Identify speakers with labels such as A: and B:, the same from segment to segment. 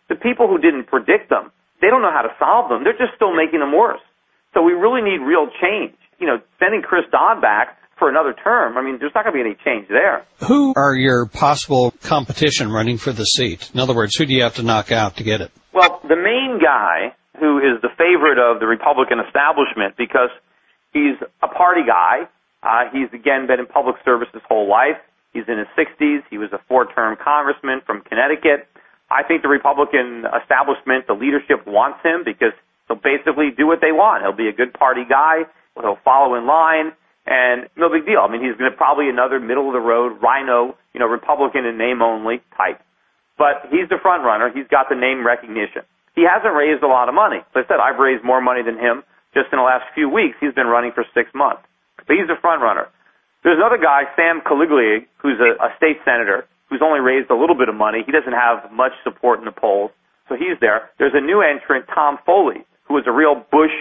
A: the people who didn't predict them, they don't know how to solve them. They're just still making them worse. So we really need real change. Sending Chris Dodd back for another term, I mean, there's not going to be any change there.
B: Who are your possible competition running for the seat? In other words, who do you have to knock out to get it?
A: Well, the main guy who is the favorite of the Republican establishment because he's a party guy. He's, again, been in public service his whole life. He's in his 60s. He was a 4-term congressman from Connecticut. I think the Republican establishment, the leadership wants him because he'll basically do what they want. He'll be a good party guy. He'll follow in line, and no big deal. I mean, he's going to probably another middle-of-the-road rhino, Republican in name only type. But he's the front runner. He's got the name recognition. He hasn't raised a lot of money. As I said, I've raised more money than him just in the last few weeks. He's been running for 6 months. But he's the front runner. There's another guy, Sam Caliguli, who's a state senator, who's only raised a little bit of money. He doesn't have much support in the polls, so he's there. There's a new entrant, Tom Foley, who was a real Bush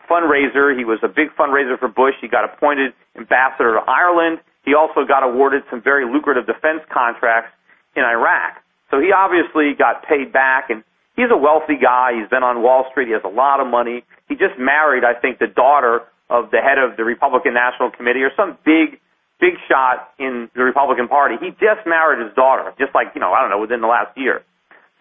A: fundraiser. He was a big fundraiser for Bush. He got appointed ambassador to Ireland. He also got awarded some very lucrative defense contracts in Iraq. So he obviously got paid back, and he's a wealthy guy. He's been on Wall Street. He has a lot of money. He just married, I think, the daughter of the head of the Republican National Committee or some big shot in the Republican Party. He just married his daughter, just like, within the last year.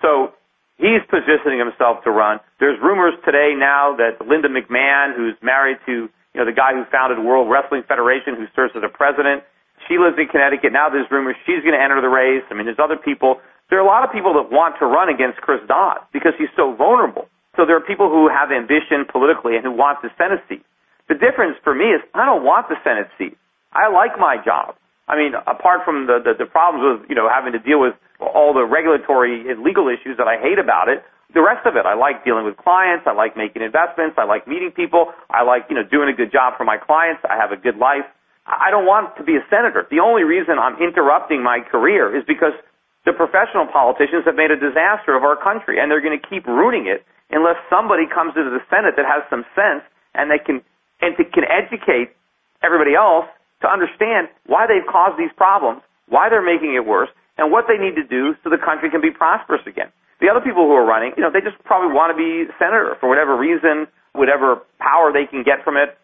A: So he's positioning himself to run. There's rumors today now that Linda McMahon, who's married to, the guy who founded the World Wrestling Federation, who serves as a president, she lives in Connecticut. Now there's rumors she's going to enter the race. I mean, there's other people. There are a lot of people that want to run against Chris Dodd because he's so vulnerable. So there are people who have ambition politically and who want the Senate seat. The difference for me is I don't want the Senate seat. I like my job. I mean, apart from the problems with, having to deal with all the regulatory and legal issues that I hate about it, the rest of it, I like dealing with clients. I like making investments. I like meeting people. I like, doing a good job for my clients. I have a good life. I don't want to be a senator. The only reason I'm interrupting my career is because the professional politicians have made a disaster of our country, and they're going to keep ruining it unless somebody comes into the Senate that has some sense and can educate everybody else to understand why they've caused these problems, why they're making it worse, and what they need to do so the country can be prosperous again. The other people who are running, they just probably want to be senator for whatever reason, whatever power they can get from it.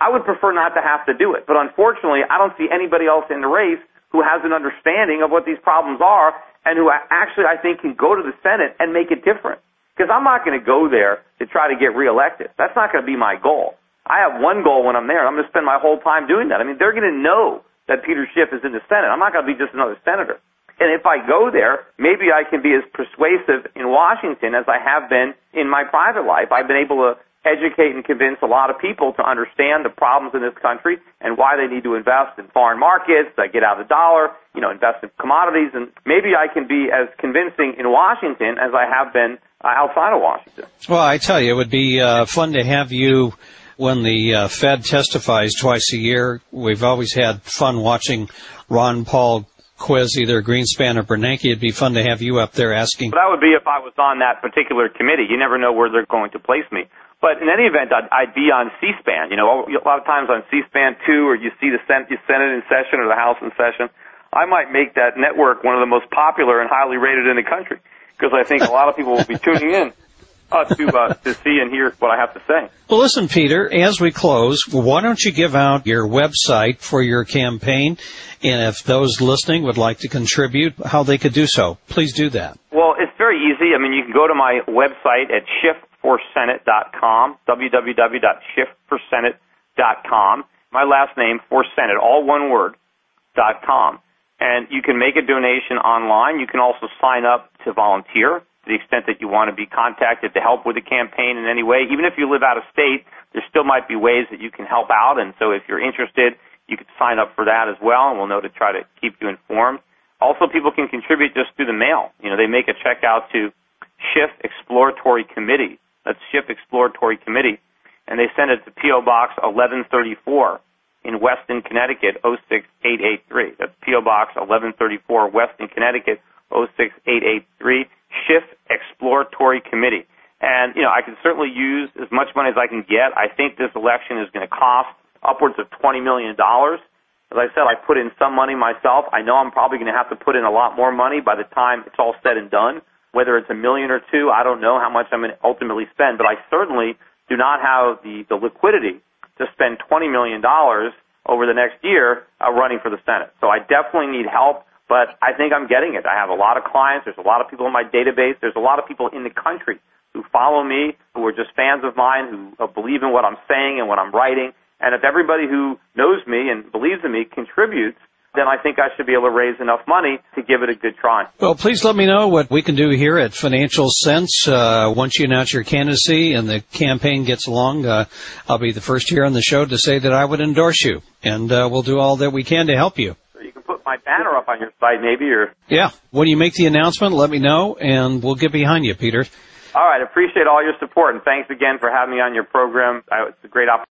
A: I would prefer not to have to do it. But unfortunately, I don't see anybody else in the race who has an understanding of what these problems are and who actually, I think, can go to the Senate and make it different. Because I'm not going to go there to try to get reelected. That's not going to be my goal. I have one goal when I'm there, and I'm going to spend my whole time doing that. I mean, they're going to know that Peter Schiff is in the Senate. I'm not going to be just another senator. And if I go there, maybe I can be as persuasive in Washington as I have been in my private life. I've been able to educate and convince a lot of people to understand the problems in this country and why they need to invest in foreign markets, get out of the dollar, invest in commodities, and maybe I can be as convincing in Washington as I have been outside of Washington.
B: Well, I tell you, it would be fun to have you when the Fed testifies twice a year. We've always had fun watching Ron Paul quiz either Greenspan or Bernanke. It'd be fun to have you up there asking.
A: That would be if I was on that particular committee. You never know where they're going to place me. But in any event, I'd be on C-SPAN. A lot of times on C-SPAN 2, or you see the Senate in session or the House in session. I might make that network one of the most popular and highly rated in the country because I think a lot of people will be tuning in to see and hear what I have to say.
B: Well, listen, Peter, as we close, why don't you give out your website for your campaign, and if those listening would like to contribute, how they could do so. Please do that.
A: Well, it's very easy. I mean, you can go to my website at schiffforsenate.com, www.schiffforsenate.com. My last name, for Senate, all one word, .com. And you can make a donation online. You can also sign up to volunteer to the extent that you want to be contacted to help with the campaign in any way. Even if you live out of state, there still might be ways that you can help out. And so if you're interested, you could sign up for that as well, and we'll know to try to keep you informed. Also, people can contribute just through the mail. They make a check out to Schiff Exploratory Committee. That's Schiff Exploratory Committee. And they send it to P.O. Box 1134 in Weston, Connecticut, 06883. That's P.O. Box 1134, Weston, Connecticut, 06883. Schiff Exploratory Committee. And, I can certainly use as much money as I can get. I think this election is going to cost upwards of $20 million. As I said, I put in some money myself. I know I'm probably going to have to put in a lot more money by the time it's all said and done. Whether it's $1 million or $2 million, I don't know how much I'm going to ultimately spend, but I certainly do not have the liquidity to spend $20 million over the next year running for the Senate. So I definitely need help, but I think I'm getting it. I have a lot of clients. There's a lot of people in my database. There's a lot of people in the country who follow me, who are just fans of mine, who believe in what I'm saying and what I'm writing. And if everybody who knows me and believes in me contributes, then I think I should be able to raise enough money to give it a good try.
B: Well, please let me know what we can do here at Financial Sense. Once you announce your candidacy and the campaign gets along, I'll be the first here on the show to say that I would endorse you, and we'll do all that we can to help you.
A: You can put my banner up on your site maybe, or...
B: Yeah. When you make the announcement, let me know, and we'll get behind you, Peter.
A: All right. Appreciate all your support, and thanks again for having me on your program. It's a great opportunity.